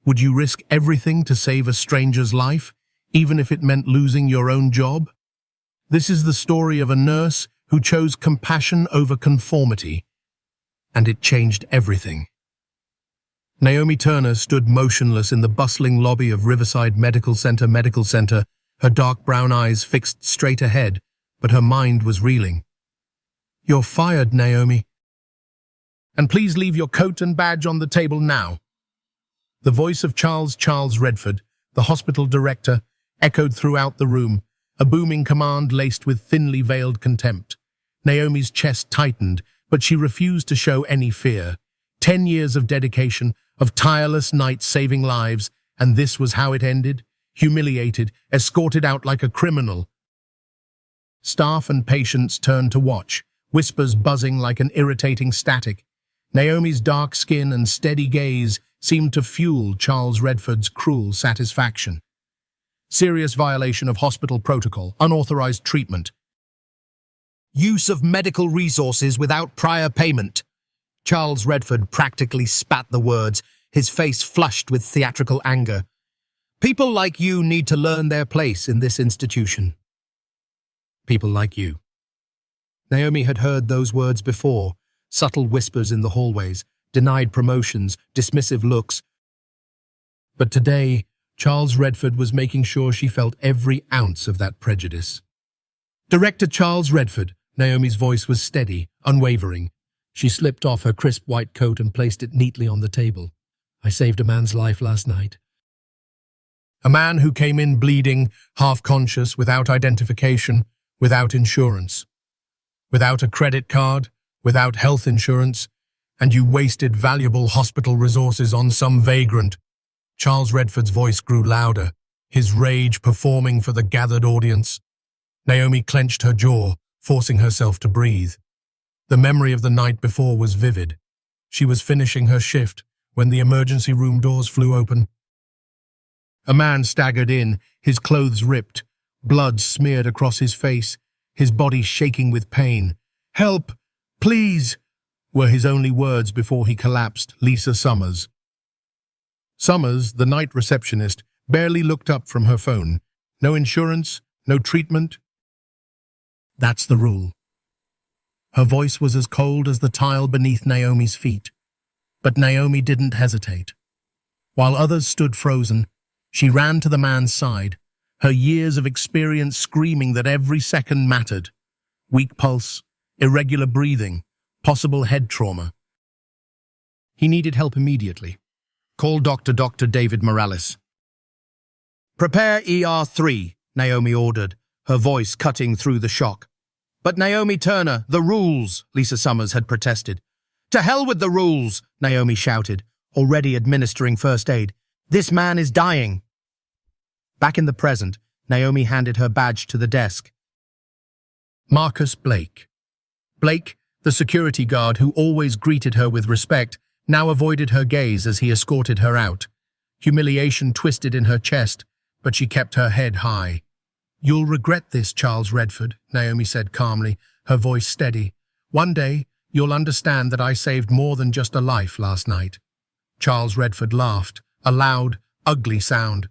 Would you risk everything to save a stranger's life, even if it meant losing your own job? This is the story of a nurse who chose compassion over conformity, and it changed everything. Naomi Turner stood motionless in the bustling lobby of Riverside Medical Center, her dark brown eyes fixed straight ahead, but her mind was reeling. "You're fired, Naomi. And please leave your coat and badge on the table now." The voice of Charles Redford, the hospital director, echoed throughout the room, a booming command laced with thinly veiled contempt. Naomi's chest tightened, but she refused to show any fear. 10 years of dedication, of tireless nights saving lives, and this was how it ended? Humiliated, escorted out like a criminal. Staff and patients turned to watch, whispers buzzing like an irritating static. Naomi's dark skin and steady gaze seemed to fuel Charles Redford's cruel satisfaction. Serious violation of hospital protocol, unauthorized treatment. Use of medical resources without prior payment. Charles Redford practically spat the words, his face flushed with theatrical anger. People like you need to learn their place in this institution. People like you. Naomi had heard those words before, subtle whispers in the hallways, denied promotions, dismissive looks. But today, Charles Redford was making sure she felt every ounce of that prejudice. "Director Charles Redford," Naomi's voice was steady, unwavering. She slipped off her crisp white coat and placed it neatly on the table. "I saved a man's life last night." A man who came in bleeding, half-conscious, without identification, without insurance. Without a credit card, without health insurance, and you wasted valuable hospital resources on some vagrant. Charles Redford's voice grew louder, his rage performing for the gathered audience. Naomi clenched her jaw, forcing herself to breathe. The memory of the night before was vivid. She was finishing her shift when the emergency room doors flew open. A man staggered in, his clothes ripped, blood smeared across his face, his body shaking with pain. "Help! Please!" were his only words before he collapsed. Lisa Summers. Summers, the night receptionist, barely looked up from her phone. No insurance, no treatment. That's the rule. Her voice was as cold as the tile beneath Naomi's feet. But Naomi didn't hesitate. While others stood frozen, she ran to the man's side, her years of experience screaming that every second mattered. Weak pulse, irregular breathing, possible head trauma. He needed help immediately. "Call Dr. David Morales." "Prepare ER3, Naomi ordered, her voice cutting through the shock. "But Naomi Turner, the rules," Lisa Summers had protested. "To hell with the rules," Naomi shouted, already administering first aid. "This man is dying." Back in the present, Naomi handed her badge to the desk. Marcus Blake. Blake, the security guard who always greeted her with respect, now avoided her gaze as he escorted her out. Humiliation twisted in her chest, but she kept her head high. "You'll regret this, Charles Redford," Naomi said calmly, her voice steady. "One day, you'll understand that I saved more than just a life last night." Charles Redford laughed, a loud, ugly sound.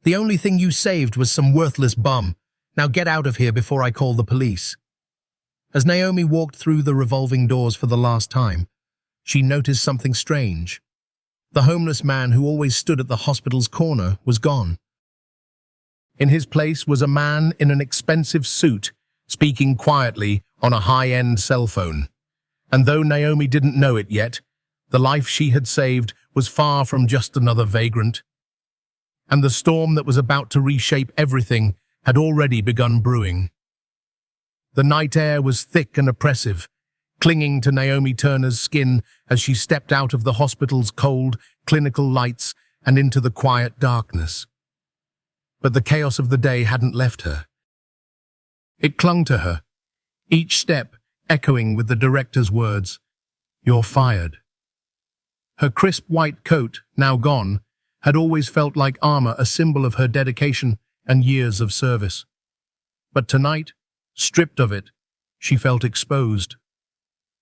"The only thing you saved was some worthless bum. Now get out of here before I call the police." As Naomi walked through the revolving doors for the last time, she noticed something strange. The homeless man who always stood at the hospital's corner was gone. In his place was a man in an expensive suit, speaking quietly on a high-end cell phone. And though Naomi didn't know it yet, the life she had saved was far from just another vagrant. And the storm that was about to reshape everything had already begun brewing. The night air was thick and oppressive, clinging to Naomi Turner's skin as she stepped out of the hospital's cold, clinical lights and into the quiet darkness. But the chaos of the day hadn't left her. It clung to her, each step echoing with the director's words, "You're fired." Her crisp white coat, now gone, had always felt like armor, a symbol of her dedication and years of service. But tonight, stripped of it, she felt exposed.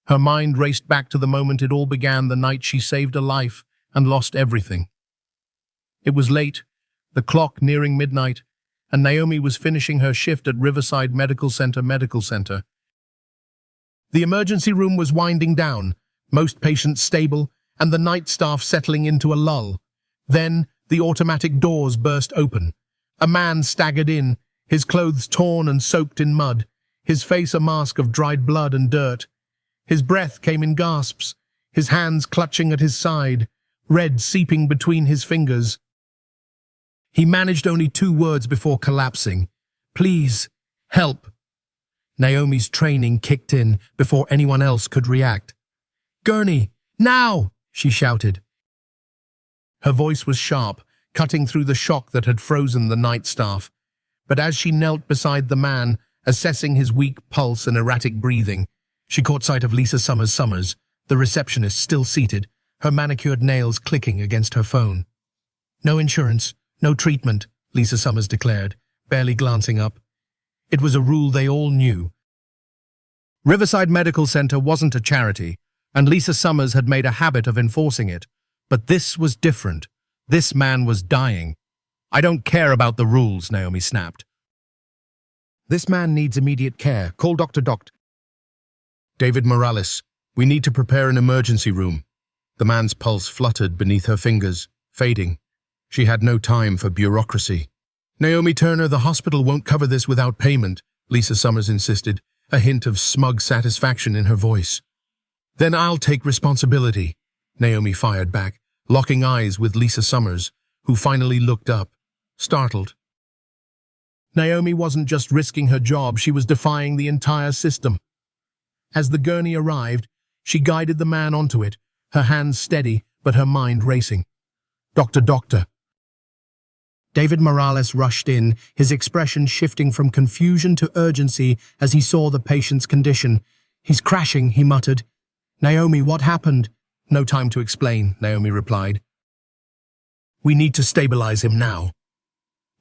Her mind raced back to the moment it all began, the night she saved a life and lost everything. It was late, the clock nearing midnight, and Naomi was finishing her shift at Riverside Medical Center. The emergency room was winding down, most patients stable, and the night staff settling into a lull. Then, the automatic doors burst open. A man staggered in, his clothes torn and soaked in mud, his face a mask of dried blood and dirt. His breath came in gasps, his hands clutching at his side, red seeping between his fingers. He managed only 2 words before collapsing. "Please, help." Naomi's training kicked in before anyone else could react. "Gurney, now!" she shouted. Her voice was sharp, cutting through the shock that had frozen the night staff. But as she knelt beside the man, assessing his weak pulse and erratic breathing, she caught sight of Lisa Summers, the receptionist still seated, her manicured nails clicking against her phone. "No insurance, no treatment," Lisa Summers declared, barely glancing up. It was a rule they all knew. Riverside Medical Center wasn't a charity, and Lisa Summers had made a habit of enforcing it. But this was different. This man was dying. "I don't care about the rules," Naomi snapped. "This man needs immediate care. Call Dr. David Morales. We need to prepare an emergency room." The man's pulse fluttered beneath her fingers, fading. She had no time for bureaucracy. "Naomi Turner, the hospital won't cover this without payment," Lisa Summers insisted, a hint of smug satisfaction in her voice. "Then I'll take responsibility," Naomi fired back, locking eyes with Lisa Summers, who finally looked up, startled. Naomi wasn't just risking her job, she was defying the entire system. As the gurney arrived, she guided the man onto it, her hands steady but her mind racing. Doctor. David Morales rushed in, his expression shifting from confusion to urgency as he saw the patient's condition. "He's crashing," he muttered. "Naomi, what happened?" "No time to explain," Naomi replied. "We need to stabilize him now."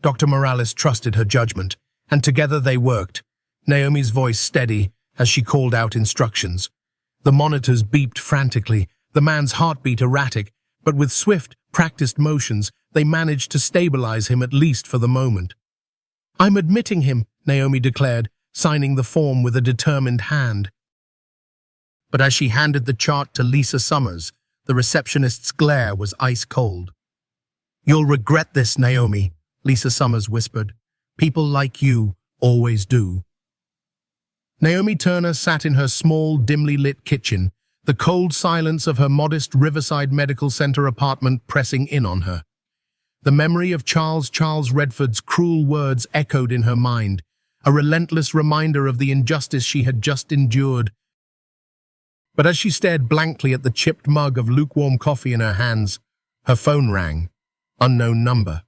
Dr. Morales trusted her judgment, and together they worked, Naomi's voice steady as she called out instructions. The monitors beeped frantically, the man's heartbeat erratic, but with swift, practiced motions, they managed to stabilize him at least for the moment. "I'm admitting him," Naomi declared, signing the form with a determined hand. But as she handed the chart to Lisa Summers, the receptionist's glare was ice cold. "You'll regret this, Naomi," Lisa Summers whispered. "People like you always do." Naomi Turner sat in her small, dimly lit kitchen, the cold silence of her modest Riverside Medical Center apartment pressing in on her. The memory of Charles Redford's cruel words echoed in her mind, a relentless reminder of the injustice she had just endured. But as she stared blankly at the chipped mug of lukewarm coffee in her hands, her phone rang. Unknown number.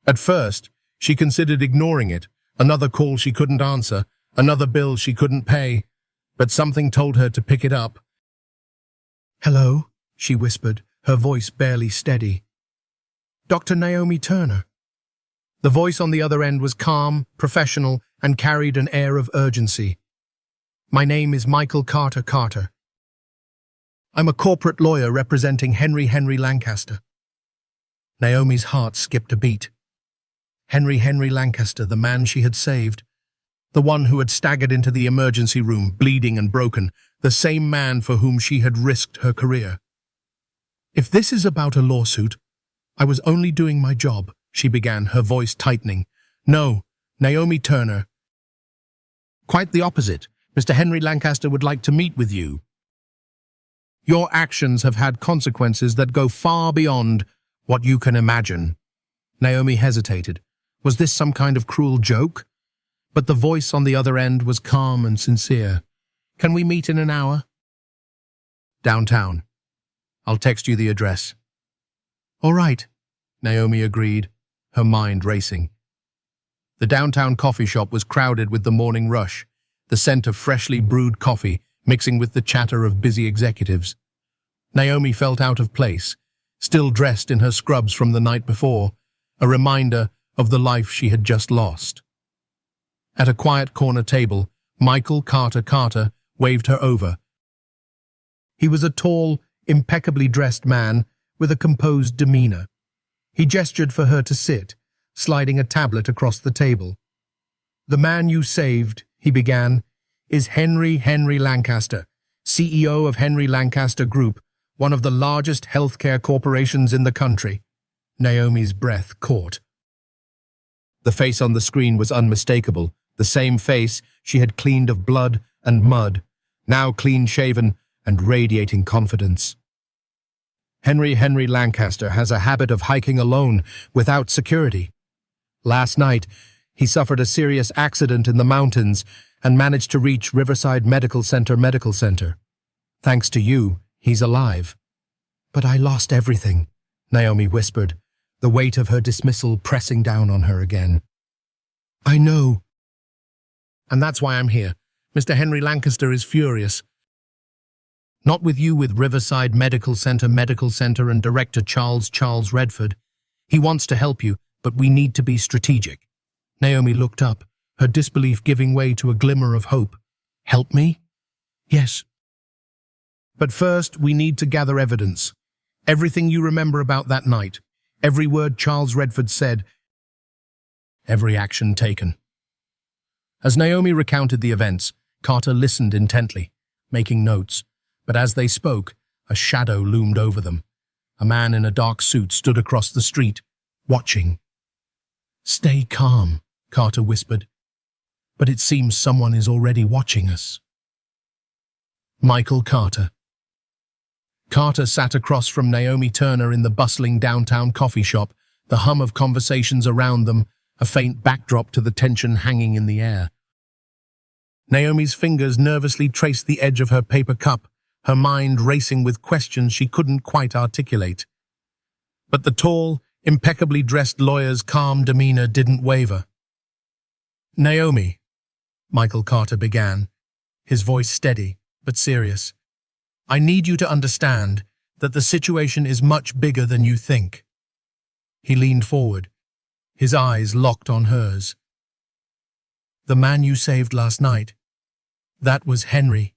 At first, she considered ignoring it, another call she couldn't answer, another bill she couldn't pay, but something told her to pick it up. "Hello," she whispered, her voice barely steady. "Dr. Naomi Turner." The voice on the other end was calm, professional, and carried an air of urgency. "My name is Michael Carter. I'm a corporate lawyer representing Henry Lancaster." Naomi's heart skipped a beat. Henry Lancaster, the man she had saved. The one who had staggered into the emergency room, bleeding and broken, the same man for whom she had risked her career. "If this is about a lawsuit, I was only doing my job," she began, her voice tightening. "No, Naomi Turner. Quite the opposite. Mr. Henry Lancaster would like to meet with you. Your actions have had consequences that go far beyond what you can imagine." Naomi hesitated. Was this some kind of cruel joke? But the voice on the other end was calm and sincere. "Can we meet in an hour?" "Downtown. I'll text you the address." "All right," Naomi agreed, her mind racing. The downtown coffee shop was crowded with the morning rush, the scent of freshly brewed coffee mixing with the chatter of busy executives. Naomi felt out of place, still dressed in her scrubs from the night before, a reminder of the life she had just lost. At a quiet corner table, Michael Carter waved her over. He was a tall, impeccably dressed man with a composed demeanor. He gestured for her to sit, sliding a tablet across the table. "The man you saved," he began, "is Henry Lancaster, CEO of Henry Lancaster Group, one of the largest healthcare corporations in the country." Naomi's breath caught. The face on the screen was unmistakable, the same face she had cleaned of blood and mud, now clean-shaven and radiating confidence. Henry Lancaster has a habit of hiking alone, without security. Last night, he suffered a serious accident in the mountains and managed to reach Riverside Medical Center. Thanks to you, he's alive. "But I lost everything," Naomi whispered, the weight of her dismissal pressing down on her again. "I know. And that's why I'm here. Mr. Henry Lancaster is furious. Not with you, with Riverside Medical Center and Director Charles Redford. He wants to help you, but we need to be strategic." Naomi looked up, her disbelief giving way to a glimmer of hope. "Help me?" "Yes. But first, we need to gather evidence. Everything you remember about that night. Every word Charles Redford said. Every action taken." As Naomi recounted the events, Carter listened intently, making notes. But as they spoke, a shadow loomed over them. A man in a dark suit stood across the street, watching. "Stay calm," Carter whispered. "But it seems someone is already watching us." Michael Carter. Carter sat across from Naomi Turner in the bustling downtown coffee shop, the hum of conversations around them, a faint backdrop to the tension hanging in the air. Naomi's fingers nervously traced the edge of her paper cup, her mind racing with questions she couldn't quite articulate. But the tall, impeccably dressed lawyer's calm demeanor didn't waver. "Naomi," Michael Carter began, his voice steady but serious, "I need you to understand that the situation is much bigger than you think." He leaned forward, his eyes locked on hers. "The man you saved last night, that was Henry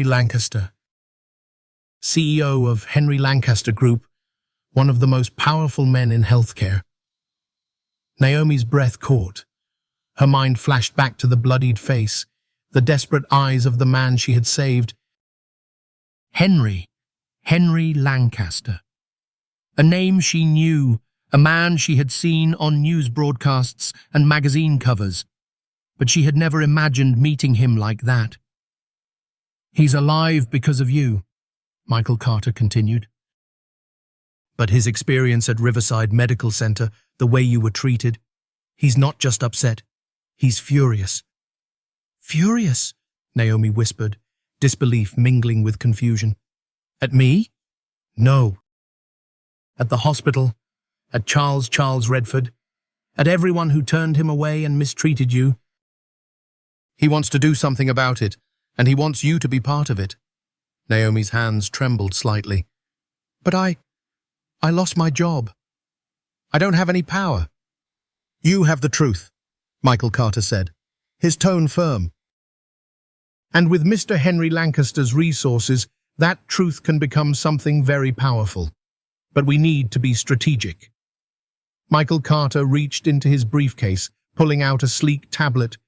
Lancaster, CEO of Henry Lancaster Group, one of the most powerful men in healthcare." Naomi's breath caught. Her mind flashed back to the bloodied face, the desperate eyes of the man she had saved. Henry Lancaster. A name she knew, a man she had seen on news broadcasts and magazine covers, but she had never imagined meeting him like that. "He's alive because of you," Michael Carter continued. "But his experience at Riverside Medical Center, the way you were treated, he's not just upset, he's furious." "Furious?" Naomi whispered, disbelief mingling with confusion. "At me?" "No. At the hospital, at Charles Redford, at everyone who turned him away and mistreated you. He wants to do something about it, and he wants you to be part of it." Naomi's hands trembled slightly. "But I lost my job. I don't have any power." "You have the truth," Michael Carter said, his tone firm. "And with Mr. Henry Lancaster's resources, that truth can become something very powerful. But we need to be strategic." Michael Carter reached into his briefcase, pulling out a sleek tablet.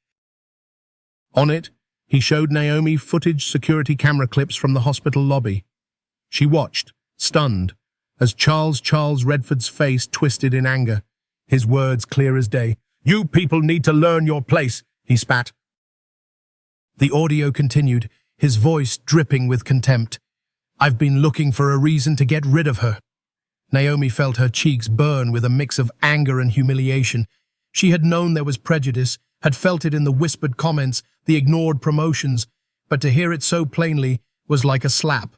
On it, he showed Naomi footage security camera clips from the hospital lobby. She watched, stunned, as Charles Redford's face twisted in anger, his words clear as day. "You people need to learn your place," he spat. The audio continued, his voice dripping with contempt. "I've been looking for a reason to get rid of her." Naomi felt her cheeks burn with a mix of anger and humiliation. She had known there was prejudice, had felt it in the whispered comments, the ignored promotions, but to hear it so plainly was like a slap.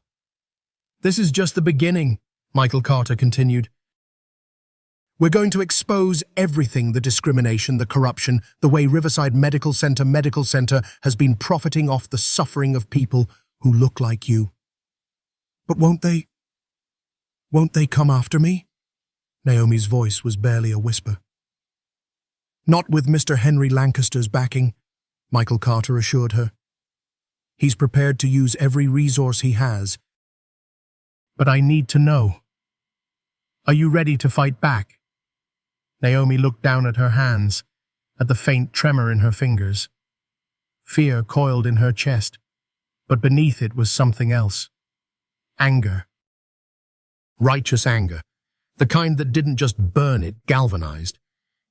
"This is just the beginning," Michael Carter continued. "We're going to expose everything, the discrimination, the corruption, the way Riverside Medical Center has been profiting off the suffering of people who look like you." "But won't they come after me?" Naomi's voice was barely a whisper. "Not with Mr. Henry Lancaster's backing," Michael Carter assured her. "He's prepared to use every resource he has. But I need to know." Are you ready to fight back? Naomi looked down at her hands, at the faint tremor in her fingers. Fear coiled in her chest, but beneath it was something else. Anger. Righteous anger. The kind that didn't just burn, it galvanized.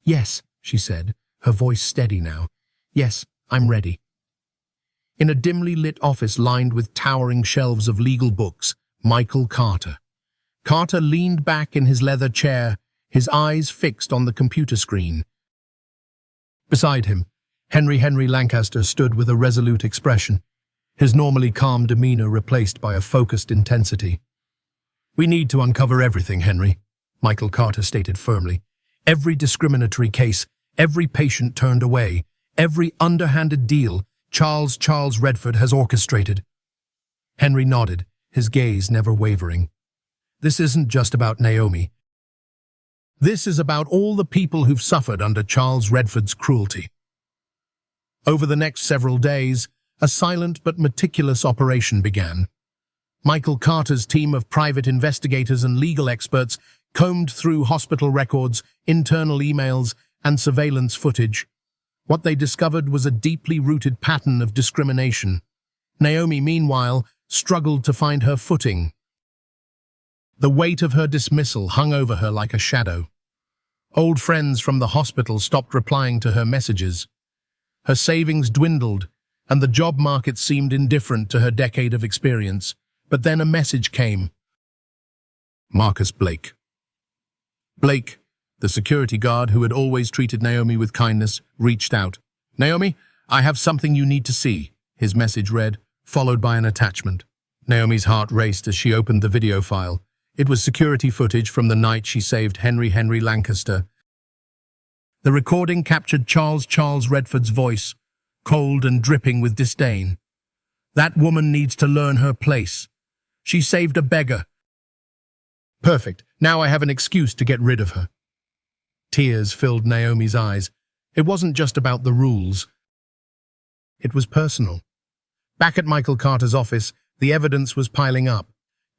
Yes, she said, her voice steady now. Yes, I'm ready. In a dimly lit office lined with towering shelves of legal books, Michael Carter. Carter leaned back in his leather chair, his eyes fixed on the computer screen. Beside him, Henry Lancaster stood with a resolute expression, his normally calm demeanor replaced by a focused intensity. We need to uncover everything, Henry, Michael Carter stated firmly. Every discriminatory case, every patient turned away, every underhanded deal Charles Redford has orchestrated. Henry nodded, his gaze never wavering. This isn't just about Naomi. This is about all the people who've suffered under Charles Redford's cruelty. Over the next several days, a silent but meticulous operation began. Michael Carter's team of private investigators and legal experts combed through hospital records, internal emails, and surveillance footage. What they discovered was a deeply rooted pattern of discrimination. Naomi, meanwhile, struggled to find her footing. The weight of her dismissal hung over her like a shadow. Old friends from the hospital stopped replying to her messages. Her savings dwindled, and the job market seemed indifferent to her decade of experience. But then a message came. Marcus Blake. Blake, the security guard who had always treated Naomi with kindness, reached out. Naomi, I have something you need to see, his message read, followed by an attachment. Naomi's heart raced as she opened the video file. It was security footage from the night she saved Henry Lancaster. The recording captured Charles Redford's voice, cold and dripping with disdain. That woman needs to learn her place. She saved a beggar. Perfect. Now I have an excuse to get rid of her. Tears filled Naomi's eyes. It wasn't just about the rules. It was personal. Back at Michael Carter's office, the evidence was piling up.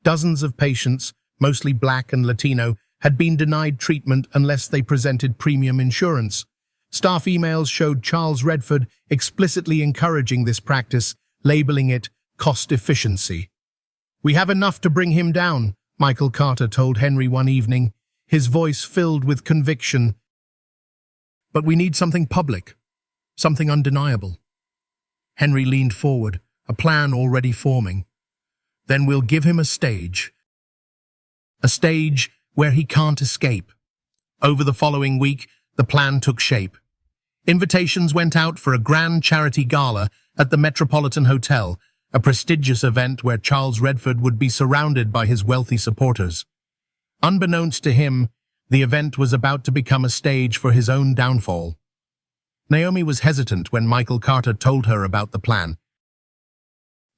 Dozens of patients, mostly Black and Latino, had been denied treatment unless they presented premium insurance. Staff emails showed Charles Redford explicitly encouraging this practice, labeling it cost efficiency. We have enough to bring him down, Michael Carter told Henry one evening, his voice filled with conviction. But we need something public, something undeniable. Henry leaned forward, a plan already forming. Then we'll give him a stage where he can't escape. Over the following week, the plan took shape. Invitations went out for a grand charity gala at the Metropolitan Hotel, a prestigious event where Charles Redford would be surrounded by his wealthy supporters. Unbeknownst to him, the event was about to become a stage for his own downfall. Naomi was hesitant when Michael Carter told her about the plan.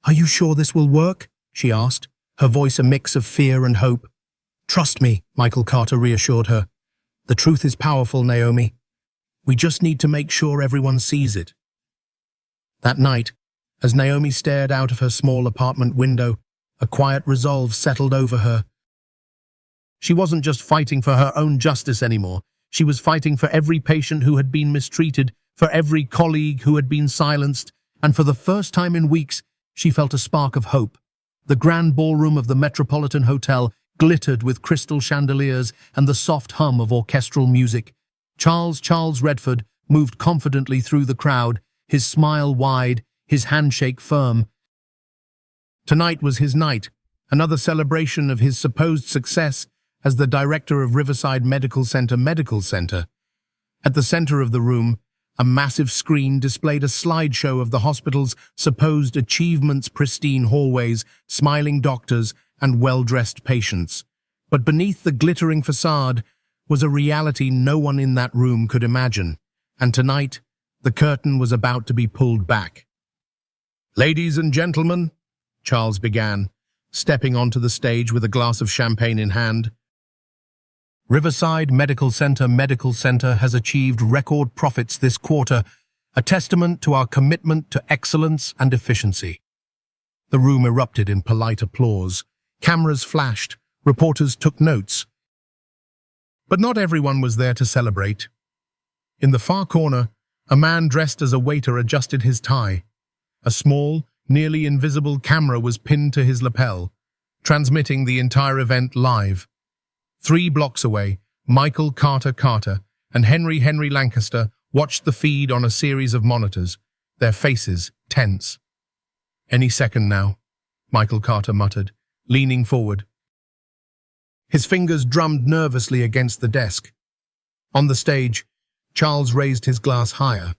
Are you sure this will work? She asked, her voice a mix of fear and hope. Trust me, Michael Carter reassured her. The truth is powerful, Naomi. We just need to make sure everyone sees it. That night, as Naomi stared out of her small apartment window, a quiet resolve settled over her. She wasn't just fighting for her own justice anymore. She was fighting for every patient who had been mistreated, for every colleague who had been silenced, and for the first time in weeks, she felt a spark of hope. The grand ballroom of the Metropolitan Hotel glittered with crystal chandeliers and the soft hum of orchestral music. Charles Redford moved confidently through the crowd, his smile wide, his handshake firm. Tonight was his night, another celebration of his supposed success as the director of Riverside Medical Center. At the center of the room, a massive screen displayed a slideshow of the hospital's supposed achievements, pristine hallways, smiling doctors, and well-dressed patients. But beneath the glittering facade was a reality no one in that room could imagine. And tonight, the curtain was about to be pulled back. Ladies and gentlemen, Charles began, stepping onto the stage with a glass of champagne in hand. Riverside Medical Center has achieved record profits this quarter, a testament to our commitment to excellence and efficiency. The room erupted in polite applause. Cameras flashed, reporters took notes. But not everyone was there to celebrate. In the far corner, a man dressed as a waiter adjusted his tie. A small, nearly invisible camera was pinned to his lapel, transmitting the entire event live. 3 blocks away, Michael Carter and Henry Lancaster watched the feed on a series of monitors, their faces tense. "Any second now," Michael Carter muttered, leaning forward. His fingers drummed nervously against the desk. On the stage, Charles raised his glass higher.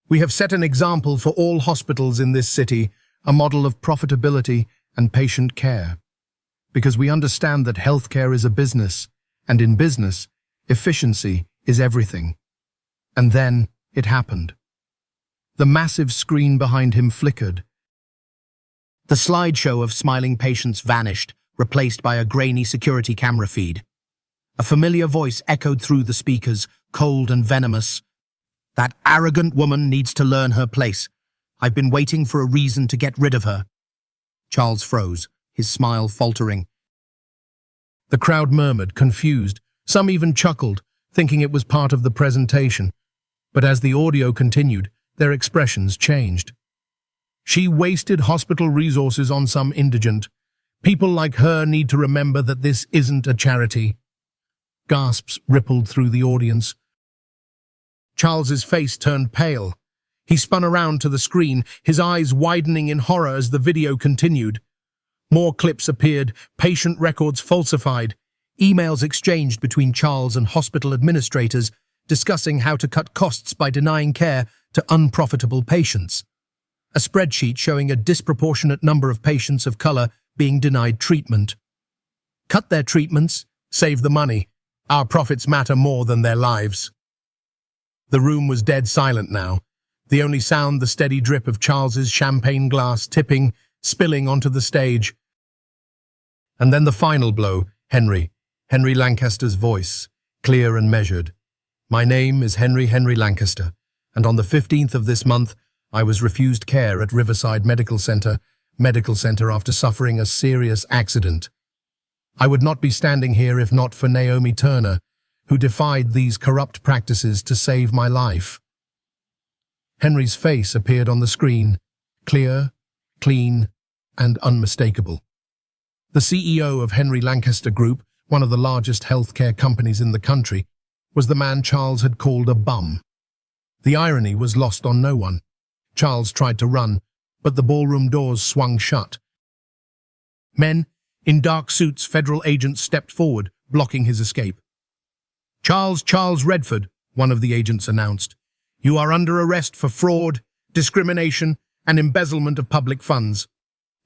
"We have set an example for all hospitals in this city, a model of profitability and patient care. Because we understand that healthcare is a business, and in business, efficiency is everything." And then it happened. The massive screen behind him flickered. The slideshow of smiling patients vanished, replaced by a grainy security camera feed. A familiar voice echoed through the speakers, cold and venomous. "That arrogant woman needs to learn her place. I've been waiting for a reason to get rid of her." Charles froze, his smile faltering. The crowd murmured, confused. Some even chuckled, thinking it was part of the presentation. But as the audio continued, their expressions changed. "She wasted hospital resources on some indigent. People like her need to remember that this isn't a charity." Gasps rippled through the audience. Charles's face turned pale. He spun around to the screen, his eyes widening in horror as the video continued. More clips appeared, patient records falsified, emails exchanged between Charles and hospital administrators discussing how to cut costs by denying care to unprofitable patients. A spreadsheet showing a disproportionate number of patients of color being denied treatment. "Cut their treatments, save the money. Our profits matter more than their lives." The room was dead silent now. The only sound the steady drip of Charles's champagne glass tipping, spilling onto the stage. And then the final blow, Henry Lancaster's voice, clear and measured. "My name is Henry Lancaster, and on the 15th of this month, I was refused care at Riverside Medical Center after suffering a serious accident. I would not be standing here if not for Naomi Turner, who defied these corrupt practices to save my life." Henry's face appeared on the screen, clear, clean, and unmistakable. The CEO of Henry Lancaster Group, one of the largest healthcare companies in the country, was the man Charles had called a bum. The irony was lost on no one. Charles tried to run, but the ballroom doors swung shut. Men in dark suits, federal agents stepped forward, blocking his escape. Charles Redford," one of the agents announced. "You are under arrest for fraud, discrimination, and embezzlement of public funds."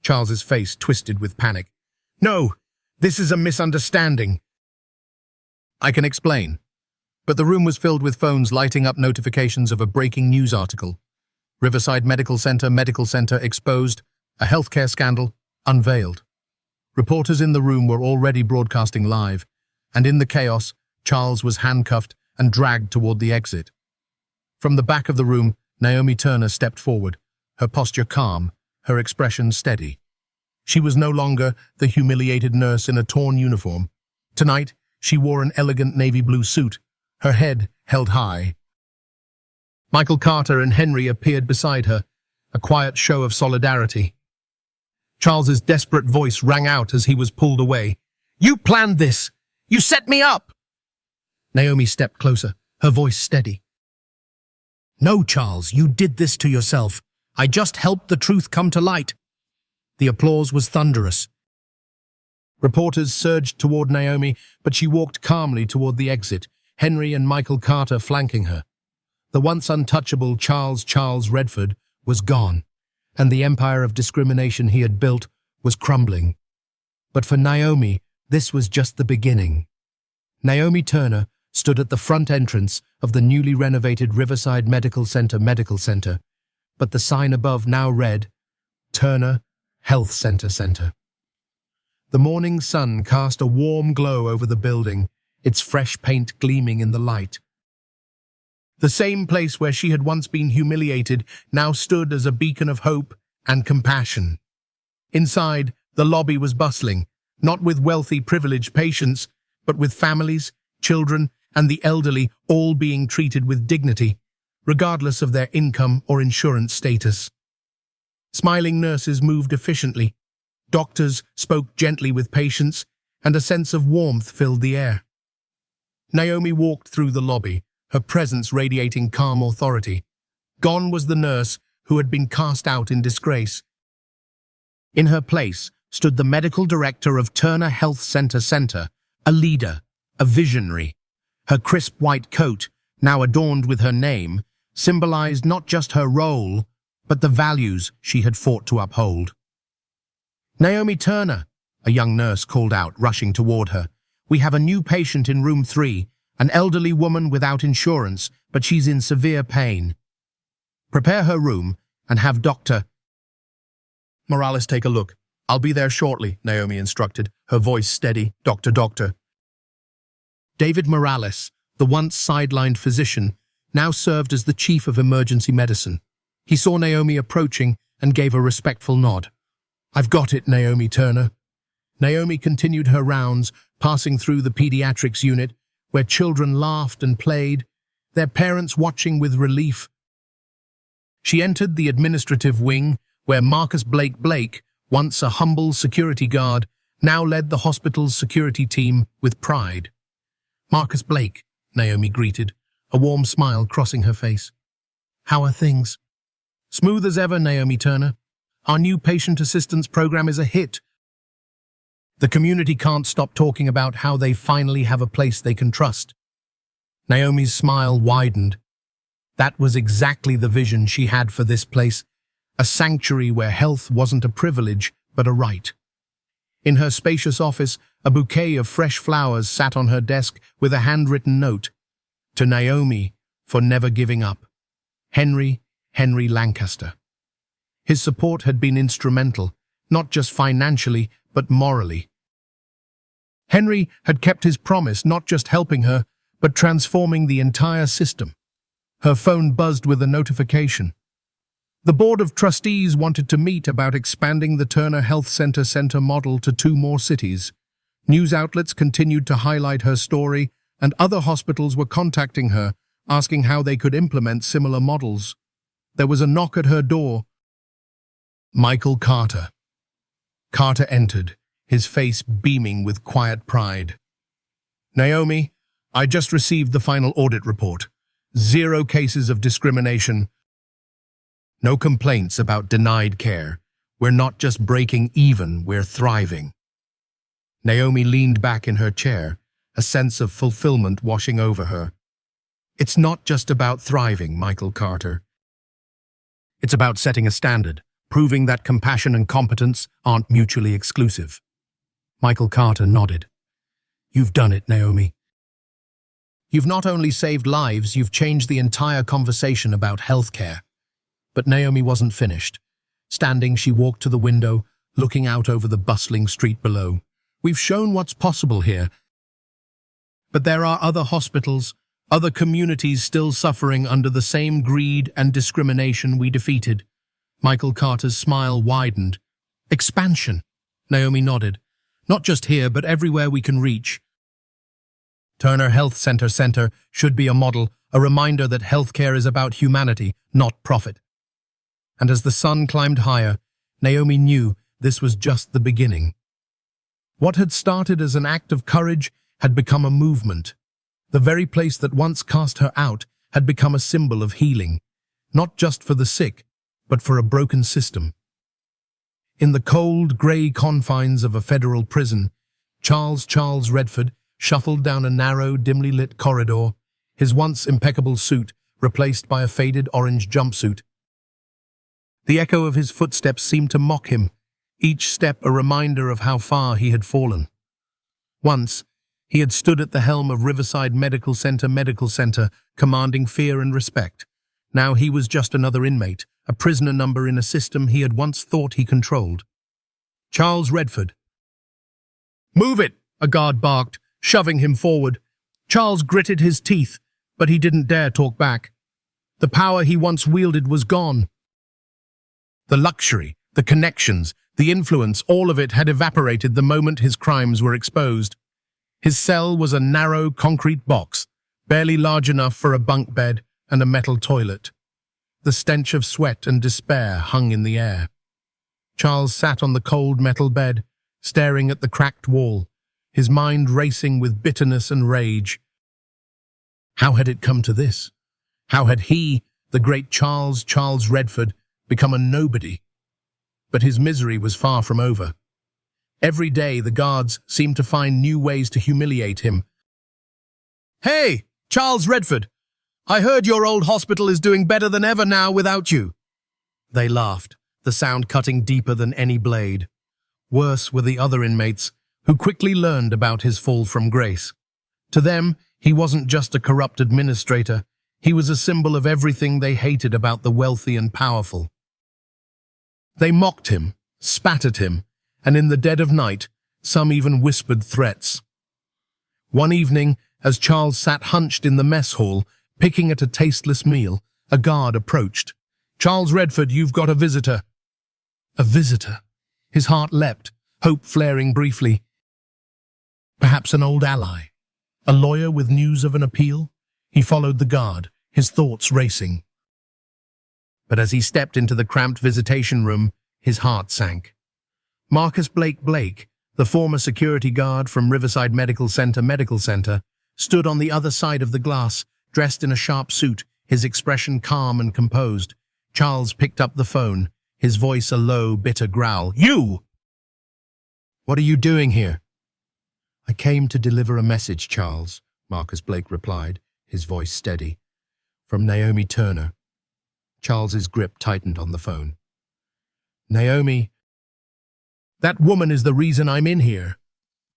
Charles's face twisted with panic. "No, this is a misunderstanding." "I can explain." But the room was filled with phones lighting up notifications of a breaking news article. Riverside Medical Center exposed, a healthcare scandal unveiled. Reporters in the room were already broadcasting live, and in the chaos, Charles was handcuffed and dragged toward the exit. From the back of the room, Naomi Turner stepped forward, her posture calm, her expression steady. She was no longer the humiliated nurse in a torn uniform. Tonight, she wore an elegant navy blue suit, her head held high. Michael Carter and Henry appeared beside her, a quiet show of solidarity. Charles's desperate voice rang out as he was pulled away. "You planned this! You set me up!" Naomi stepped closer, her voice steady. "No, Charles, you did this to yourself. I just helped the truth come to light." The applause was thunderous. Reporters surged toward Naomi, but she walked calmly toward the exit, Henry and Michael Carter flanking her. The once untouchable Charles Redford was gone, and the empire of discrimination he had built was crumbling. But for Naomi, this was just the beginning. Naomi Turner stood at the front entrance of the newly renovated Riverside Medical Center, but the sign above now read, Turner Health Center. The morning sun cast a warm glow over the building, its fresh paint gleaming in the light. The same place where she had once been humiliated now stood as a beacon of hope and compassion. Inside, the lobby was bustling, not with wealthy, privileged patients, but with families, children, and the elderly all being treated with dignity, regardless of their income or insurance status. Smiling nurses moved efficiently. Doctors spoke gently with patients, and a sense of warmth filled the air. Naomi walked through the lobby, her presence radiating calm authority. Gone was the nurse who had been cast out in disgrace. In her place stood the medical director of Turner Health Center, a leader, a visionary. Her crisp white coat, now adorned with her name, symbolized not just her role, but the values she had fought to uphold. "Naomi Turner," a young nurse called out, rushing toward her. "We have a new patient in room 3, an elderly woman without insurance, but she's in severe pain. Prepare her room and have Dr. Morales take a look. I'll be there shortly," Naomi instructed, her voice steady. Doctor. David Morales, the once sidelined physician, now served as the chief of emergency medicine. He saw Naomi approaching and gave a respectful nod. "I've got it, Naomi Turner." Naomi continued her rounds, passing through the pediatrics unit, where children laughed and played, their parents watching with relief. She entered the administrative wing, where Marcus Blake, once a humble security guard, now led the hospital's security team with pride. "Marcus Blake," Naomi greeted, a warm smile crossing her face. "How are things?" "Smooth as ever, Naomi Turner. Our new patient assistance program is a hit. The community can't stop talking about how they finally have a place they can trust." Naomi's smile widened. That was exactly the vision she had for this place, a sanctuary where health wasn't a privilege, but a right. In her spacious office, a bouquet of fresh flowers sat on her desk with a handwritten note. "To Naomi, for never giving up. Henry Lancaster." His support had been instrumental, not just financially, but morally. Henry had kept his promise, not just helping her, but transforming the entire system. Her phone buzzed with a notification. The Board of Trustees wanted to meet about expanding the Turner Health Center model to 2 more cities. News outlets continued to highlight her story, and other hospitals were contacting her, asking how they could implement similar models. There was a knock at her door. Michael Carter. Carter entered, his face beaming with quiet pride. "Naomi, I just received the final audit report. 0 cases of discrimination. No complaints about denied care. We're not just breaking even, we're thriving." Naomi leaned back in her chair, a sense of fulfillment washing over her. "It's not just about thriving, Michael Carter. It's about setting a standard, proving that compassion and competence aren't mutually exclusive." Michael Carter nodded. "You've done it, Naomi. You've not only saved lives, you've changed the entire conversation about healthcare." But Naomi wasn't finished. Standing, she walked to the window, looking out over the bustling street below. "We've shown what's possible here. But there are other hospitals, other communities still suffering under the same greed and discrimination we defeated." Michael Carter's smile widened. "Expansion," Naomi nodded. "Not just here, but everywhere we can reach. Turner Health Center should be a model, a reminder that healthcare is about humanity, not profit." And as the sun climbed higher, Naomi knew this was just the beginning. What had started as an act of courage had become a movement. The very place that once cast her out had become a symbol of healing, not just for the sick, but for a broken system. In the cold, grey confines of a federal prison, Charles Redford shuffled down a narrow, dimly lit corridor, his once impeccable suit replaced by a faded orange jumpsuit. The echo of his footsteps seemed to mock him, each step a reminder of how far he had fallen. Once, he had stood at the helm of Riverside Medical Center, commanding fear and respect. Now he was just another inmate, a prisoner number in a system he had once thought he controlled. Charles Redford. "Move it!" a guard barked, shoving him forward. Charles gritted his teeth, but he didn't dare talk back. The power he once wielded was gone. The luxury, the connections, the influence, all of it had evaporated the moment his crimes were exposed. His cell was a narrow concrete box, barely large enough for a bunk bed and a metal toilet. The stench of sweat and despair hung in the air. Charles sat on the cold metal bed, staring at the cracked wall, his mind racing with bitterness and rage. How had it come to this? How had he, the great Charles Redford, become a nobody? But his misery was far from over. Every day the guards seemed to find new ways to humiliate him. "Hey, Charles Redford! I heard your old hospital is doing better than ever now without you." They laughed, the sound cutting deeper than any blade. Worse were the other inmates, who quickly learned about his fall from grace. To them, he wasn't just a corrupt administrator, he was a symbol of everything they hated about the wealthy and powerful. They mocked him, spat at him, and in the dead of night, some even whispered threats. One evening, as Charles sat hunched in the mess hall, picking at a tasteless meal, a guard approached. "Charles Redford, you've got a visitor." A visitor? His heart leapt, hope flaring briefly. Perhaps an old ally? A lawyer with news of an appeal? He followed the guard, his thoughts racing. But as he stepped into the cramped visitation room, his heart sank. Marcus Blake, the former security guard from Riverside Medical Center, stood on the other side of the glass, dressed in a sharp suit, his expression calm and composed. Charles picked up the phone, his voice a low, bitter growl. "You! What are you doing here?" "I came to deliver a message, Charles," Marcus Blake replied, his voice steady. "From Naomi Turner." Charles's grip tightened on the phone. "Naomi, that woman is the reason I'm in here."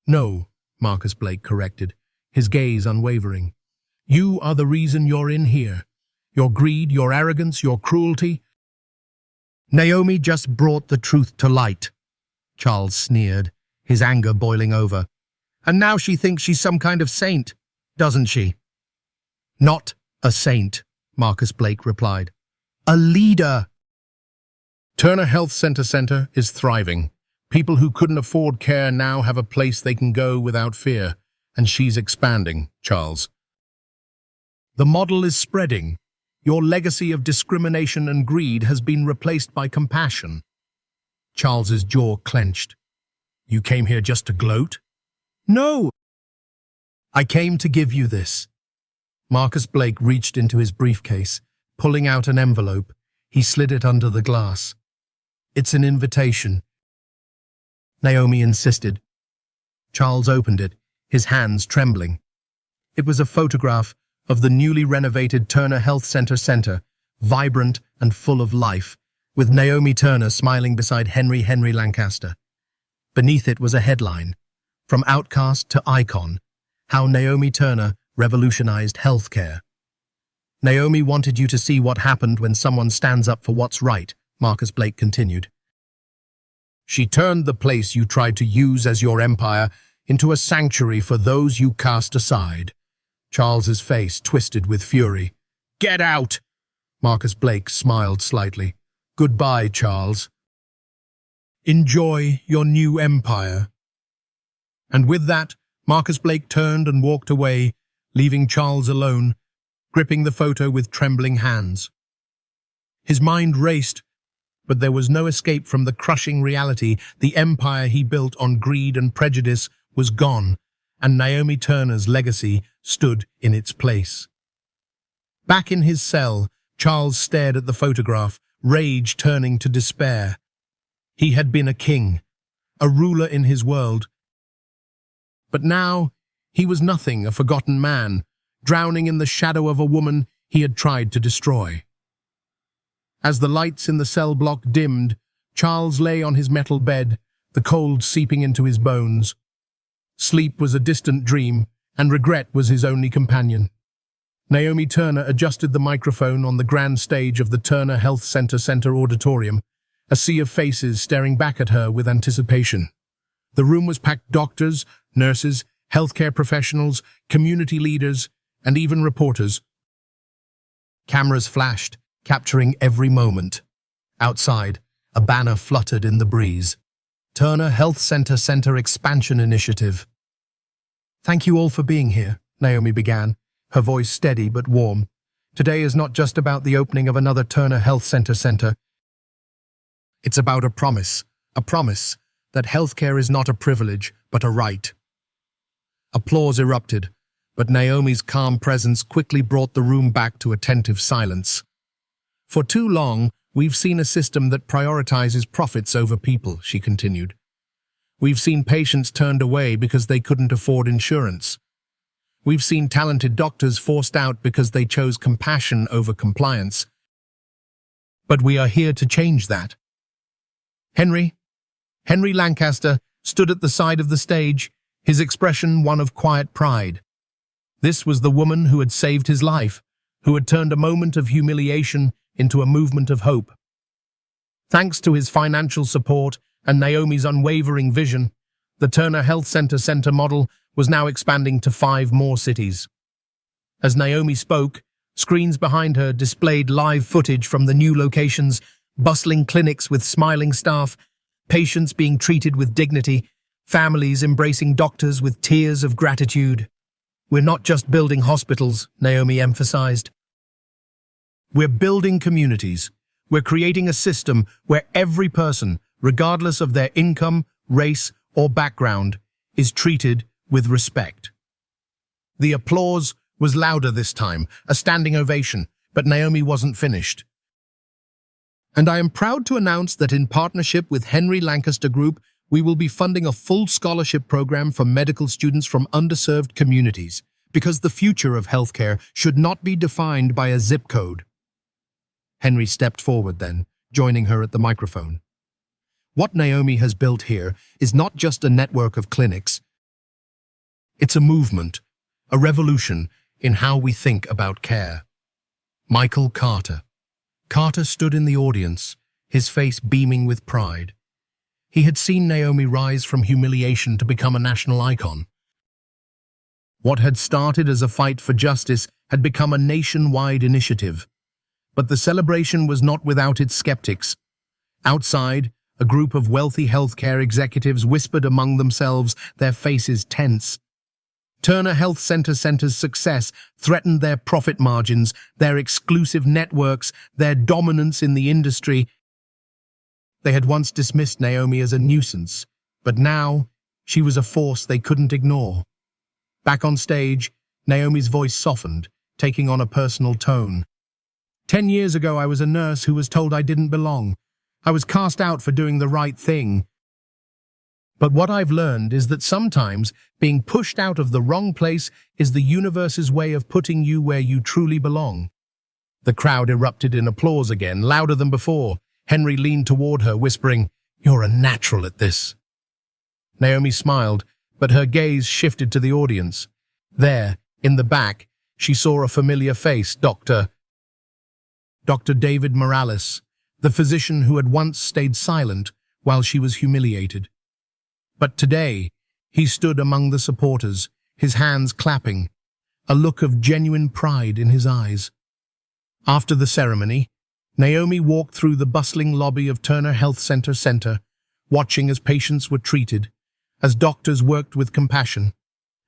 "No," Marcus Blake corrected, his gaze unwavering. "You are the reason you're in here. Your greed, your arrogance, your cruelty." "Naomi just brought the truth to light," Charles sneered, his anger boiling over. "And now she thinks she's some kind of saint, doesn't she?" "Not a saint," Marcus Blake replied. "A leader." Turner Health Center is thriving. People who couldn't afford care now have a place they can go without fear, and she's expanding, Charles. The model is spreading. Your legacy of discrimination and greed has been replaced by compassion. Charles's jaw clenched. "You came here just to gloat?" "No! I came to give you this." Marcus Blake reached into his briefcase, pulling out an envelope. He slid it under the glass. "It's an invitation." Naomi insisted. Charles opened it, his hands trembling. It was a photograph of the newly renovated Turner Health Center, vibrant and full of life, with Naomi Turner smiling beside Henry Lancaster. Beneath it was a headline, "From Outcast to Icon, How Naomi Turner Revolutionized Healthcare." "Naomi wanted you to see what happened when someone stands up for what's right," Marcus Blake continued. "She turned the place you tried to use as your empire into a sanctuary for those you cast aside." Charles's face twisted with fury. "Get out!" Marcus Blake smiled slightly. "Goodbye, Charles. Enjoy your new empire." And with that, Marcus Blake turned and walked away, leaving Charles alone, gripping the photo with trembling hands. His mind raced, but there was no escape from the crushing reality. The empire he built on greed and prejudice was gone, and Naomi Turner's legacy stood in its place. Back in his cell, Charles stared at the photograph, rage turning to despair. He had been a king, a ruler in his world. But now, he was nothing, a forgotten man, drowning in the shadow of a woman he had tried to destroy. As the lights in the cell block dimmed, Charles lay on his metal bed, the cold seeping into his bones. Sleep was a distant dream, and regret was his only companion. Naomi Turner adjusted the microphone on the grand stage of the Turner Health Center auditorium, a sea of faces staring back at her with anticipation. The room was packed: doctors, nurses, healthcare professionals, community leaders, and even reporters. Cameras flashed, capturing every moment. Outside, a banner fluttered in the breeze. Turner Health Center Expansion Initiative. Thank you all for being here, Naomi began, her voice steady but warm. Today is not just about the opening of another Turner Health Center. It's about a promise that healthcare is not a privilege, but a right. Applause erupted, but Naomi's calm presence quickly brought the room back to attentive silence. For too long, we've seen a system that prioritizes profits over people, she continued. We've seen patients turned away because they couldn't afford insurance. We've seen talented doctors forced out because they chose compassion over compliance. But we are here to change that. Henry Lancaster stood at the side of the stage, his expression one of quiet pride. This was the woman who had saved his life, who had turned a moment of humiliation into a movement of hope. Thanks to his financial support and Naomi's unwavering vision, the Turner Health Center model was now expanding to 5 more cities. As Naomi spoke, screens behind her displayed live footage from the new locations, bustling clinics with smiling staff, patients being treated with dignity, families embracing doctors with tears of gratitude. We're not just building hospitals, Naomi emphasized. We're building communities. We're creating a system where every person, regardless of their income, race, or background, is treated with respect. The applause was louder this time, a standing ovation, but Naomi wasn't finished. And I am proud to announce that in partnership with Henry Lancaster Group, we will be funding a full scholarship program for medical students from underserved communities, because the future of healthcare should not be defined by a zip code. Henry stepped forward then, joining her at the microphone. What Naomi has built here is not just a network of clinics. It's a movement, a revolution in how we think about care. Michael Carter. Carter stood in the audience, his face beaming with pride. He had seen Naomi rise from humiliation to become a national icon. What had started as a fight for justice had become a nationwide initiative. But the celebration was not without its skeptics. Outside, a group of wealthy healthcare executives whispered among themselves, their faces tense. Turner Health Center's success threatened their profit margins, their exclusive networks, their dominance in the industry. They had once dismissed Naomi as a nuisance, but now she was a force they couldn't ignore. Back on stage, Naomi's voice softened, taking on a personal tone. 10 years ago, I was a nurse who was told I didn't belong. I was cast out for doing the right thing. But what I've learned is that sometimes being pushed out of the wrong place is the universe's way of putting you where you truly belong. The crowd erupted in applause again, louder than before. Henry leaned toward her, whispering, "You're a natural at this." Naomi smiled, but her gaze shifted to the audience. There, in the back, she saw a familiar face, Dr. David Morales, the physician who had once stayed silent while she was humiliated. But today, he stood among the supporters, his hands clapping, a look of genuine pride in his eyes. After the ceremony, Naomi walked through the bustling lobby of Turner Health Center, watching as patients were treated, as doctors worked with compassion,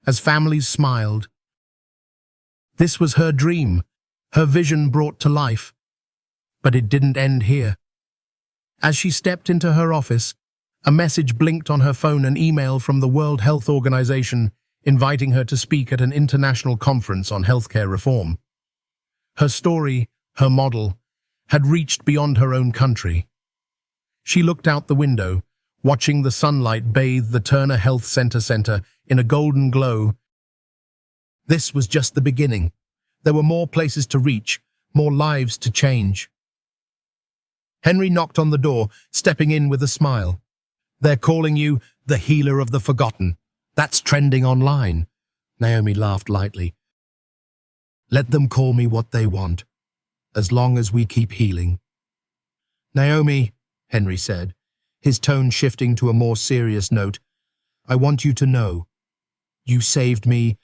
as families smiled. This was her dream, her vision brought to life. But it didn't end here. As she stepped into her office, a message blinked on her phone, an email from the World Health Organization inviting her to speak at an international conference on healthcare reform. Her story, her model, had reached beyond her own country. She looked out the window, watching the sunlight bathe the Turner Health Center in a golden glow. This was just the beginning. There were more places to reach, more lives to change. Henry knocked on the door, stepping in with a smile. "They're calling you the healer of the forgotten. That's trending online." Naomi laughed lightly. "Let them call me what they want, as long as we keep healing." "Naomi," Henry said, his tone shifting to a more serious note, "I want you to know, you saved me,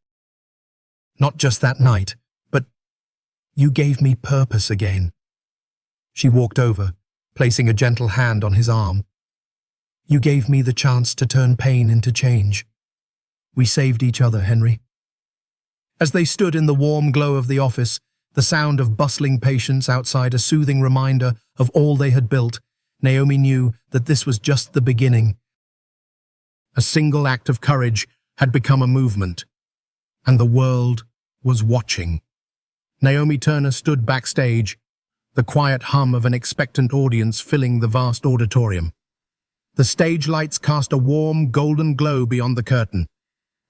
not just that night, but you gave me purpose again." She walked over, placing a gentle hand on his arm. "You gave me the chance to turn pain into change. We saved each other, Henry. As they stood in the warm glow of the office, the sound of bustling patients outside a soothing reminder of all they had built, Naomi knew that this was just the beginning. A single act of courage had become a movement, and the world was watching. Naomi Turner stood backstage, the quiet hum of an expectant audience filling the vast auditorium. The stage lights cast a warm, golden glow beyond the curtain,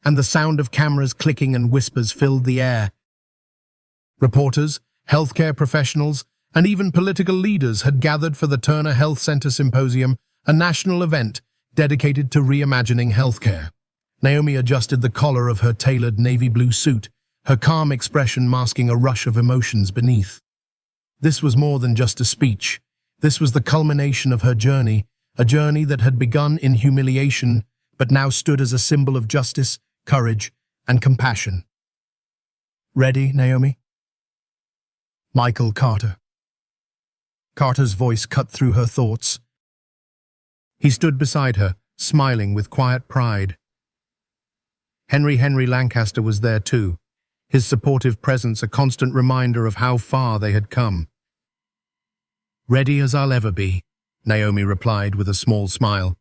and the sound of cameras clicking and whispers filled the air. Reporters, healthcare professionals, and even political leaders had gathered for the Turner Health Center Symposium, a national event dedicated to reimagining healthcare. Naomi adjusted the collar of her tailored navy blue suit, her calm expression masking a rush of emotions beneath. This was more than just a speech. This was the culmination of her journey, a journey that had begun in humiliation, but now stood as a symbol of justice, courage, and compassion. Ready, Naomi? Michael Carter. Carter's voice cut through her thoughts. He stood beside her, smiling with quiet pride. Henry Lancaster was there too, his supportive presence a constant reminder of how far they had come. Ready as I'll ever be, Naomi replied with a small smile.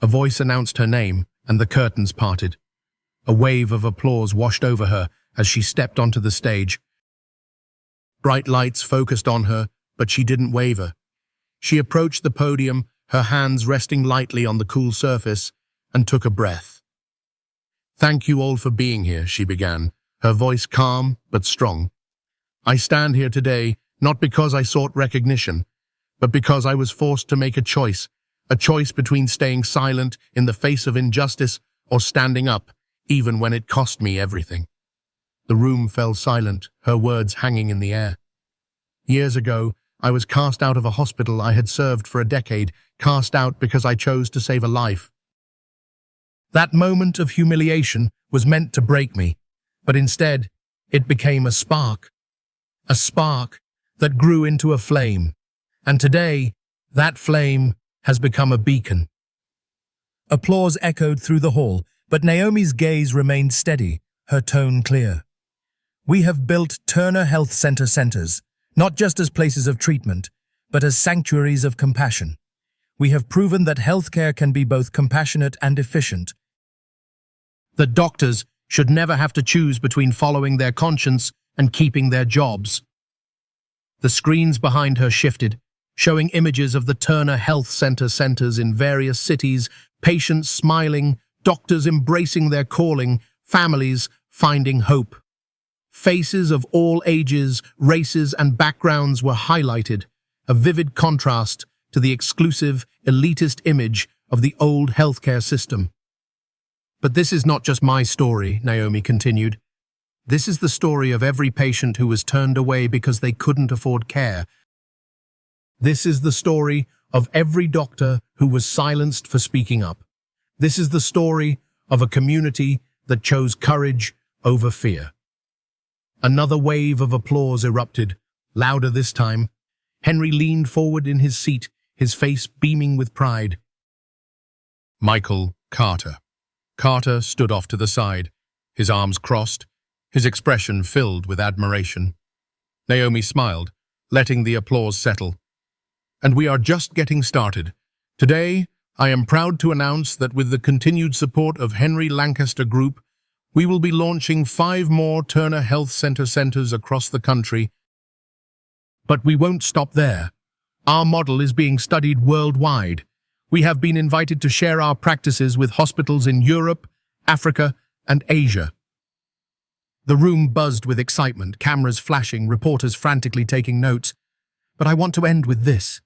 A voice announced her name, and the curtains parted. A wave of applause washed over her as she stepped onto the stage. Bright lights focused on her, but she didn't waver. She approached the podium, her hands resting lightly on the cool surface, and took a breath. Thank you all for being here, she began, her voice calm but strong. I stand here today not because I sought recognition, but because I was forced to make a choice between staying silent in the face of injustice or standing up, even when it cost me everything. The room fell silent, her words hanging in the air. Years ago, I was cast out of a hospital I had served for a decade, cast out because I chose to save a life. That moment of humiliation was meant to break me, but instead, it became a spark that grew into a flame. And today, that flame has become a beacon. Applause echoed through the hall, but Naomi's gaze remained steady, her tone clear. We have built Turner Health Center centers, not just as places of treatment, but as sanctuaries of compassion. We have proven that healthcare can be both compassionate and efficient. That doctors should never have to choose between following their conscience and keeping their jobs. The screens behind her shifted, showing images of the Turner Health Center centers in various cities, patients smiling, doctors embracing their calling, families finding hope. Faces of all ages, races, and backgrounds were highlighted, a vivid contrast to the exclusive, elitist image of the old healthcare system. But this is not just my story, Naomi continued. This is the story of every patient who was turned away because they couldn't afford care. This is the story of every doctor who was silenced for speaking up. This is the story of a community that chose courage over fear. Another wave of applause erupted, louder this time. Henry leaned forward in his seat, his face beaming with pride. Michael Carter. Carter stood off to the side, his arms crossed, his expression filled with admiration. Naomi smiled, letting the applause settle. And we are just getting started. Today, I am proud to announce that with the continued support of Henry Lancaster Group, we will be launching 5 more Turner Health Center centers across the country. But we won't stop there. Our model is being studied worldwide. We have been invited to share our practices with hospitals in Europe, Africa, and Asia. The room buzzed with excitement, cameras flashing, reporters frantically taking notes. But I want to end with this.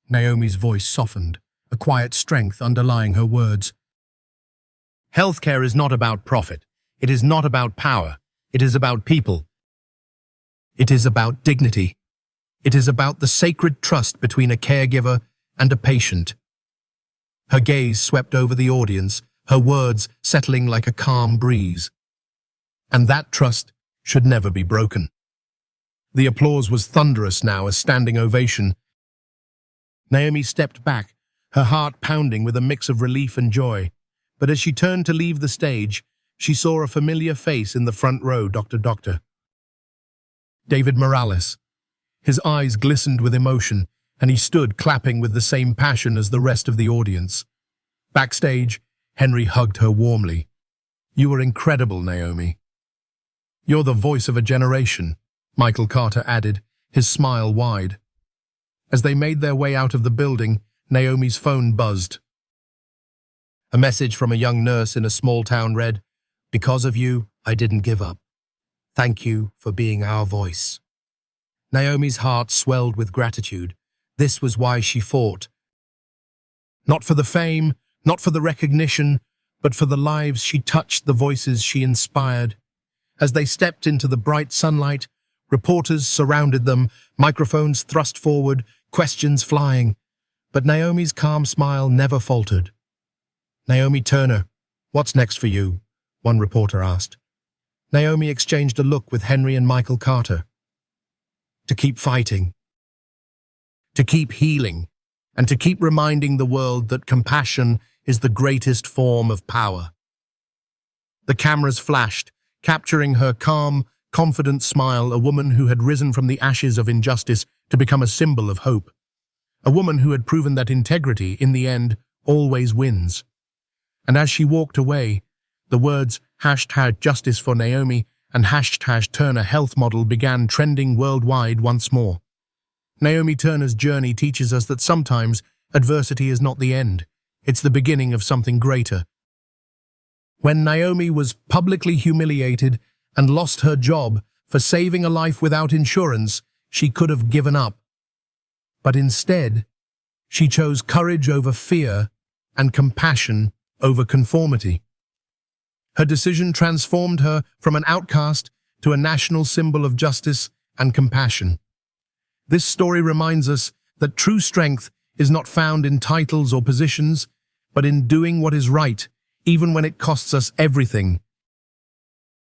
Naomi's voice softened, a quiet strength underlying her words. Healthcare is not about profit. It is not about power. It is about people. It is about dignity. It is about the sacred trust between a caregiver and a patient. Her gaze swept over the audience, her words settling like a calm breeze. And that trust should never be broken. The applause was thunderous now, a standing ovation. Naomi stepped back, her heart pounding with a mix of relief and joy. But as she turned to leave the stage, she saw a familiar face in the front row, Dr. David Morales. His eyes glistened with emotion, and he stood clapping with the same passion as the rest of the audience. Backstage, Henry hugged her warmly. "You were incredible, Naomi." "You're the voice of a generation," Michael Carter added, his smile wide. As they made their way out of the building, Naomi's phone buzzed. A message from a young nurse in a small town read, "Because of you, I didn't give up. Thank you for being our voice." Naomi's heart swelled with gratitude. This was why she fought. Not for the fame, not for the recognition, but for the lives she touched, the voices she inspired. As they stepped into the bright sunlight, reporters surrounded them, microphones thrust forward, questions flying. But Naomi's calm smile never faltered. "Naomi Turner, what's next for you?" one reporter asked. Naomi exchanged a look with Henry and Michael Carter. "To keep fighting, to keep healing, and to keep reminding the world that compassion is the greatest form of power." The cameras flashed, capturing her calm, confident smile, a woman who had risen from the ashes of injustice to become a symbol of hope. A woman who had proven that integrity, in the end, always wins. And as she walked away, the words #Justice for Naomi and #Turner Health Model began trending worldwide once more. Naomi Turner's journey teaches us that sometimes adversity is not the end. It's the beginning of something greater. When Naomi was publicly humiliated and lost her job for saving a life without insurance, she could have given up. But instead, she chose courage over fear and compassion over conformity. Her decision transformed her from an outcast to a national symbol of justice and compassion. This story reminds us that true strength is not found in titles or positions, but in doing what is right, even when it costs us everything.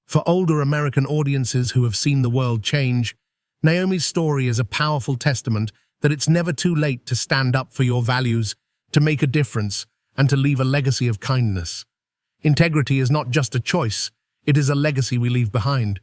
For older American audiences who have seen the world change, Naomi's story is a powerful testament that it's never too late to stand up for your values, to make a difference, and to leave a legacy of kindness. Integrity is not just a choice, it is a legacy we leave behind.